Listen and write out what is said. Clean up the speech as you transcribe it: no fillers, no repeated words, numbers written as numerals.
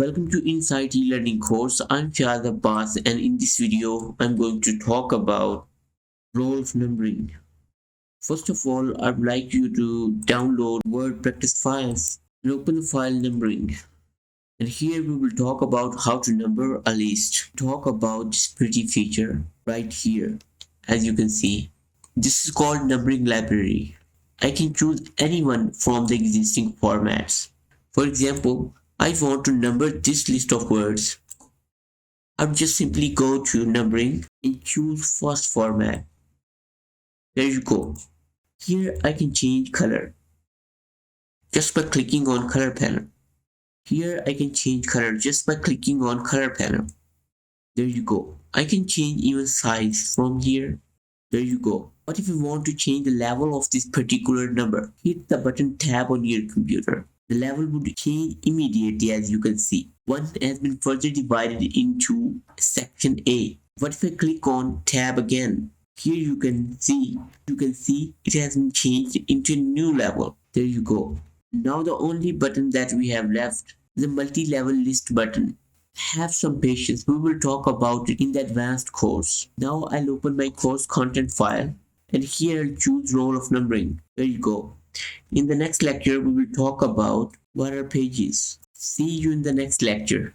Welcome to Insight e-learning course. I'm Shahad Abbas, and in this video I'm going to talk about role of numbering. First of all, I'd like you to download word practice files and open the file numbering. And here we will talk about how to number a list. Talk about this pretty feature right here. As you can see, this is called numbering library. I can choose anyone from the existing formats. For example, I want to number this list of words. I'll just simply go to numbering and choose first format. There you go. Here I can change color just by clicking on color panel. Here I can change color just by clicking on color panel. There you go. I can change even size from here. There you go. But if you want to change the level of this particular number, hit the button tab on your computer. The level would change immediately, as you can see. One has been further divided into section A. What if I click on tab again? Here you can see it has been changed into a new level. There you go. Now the only button that we have left is the multi-level list button. Have some patience, we will talk about it in the advanced course. Now I'll open my course content file and here I'll choose role of numbering. There you go. In the next lecture, we will talk about what are pages. See you in the next lecture.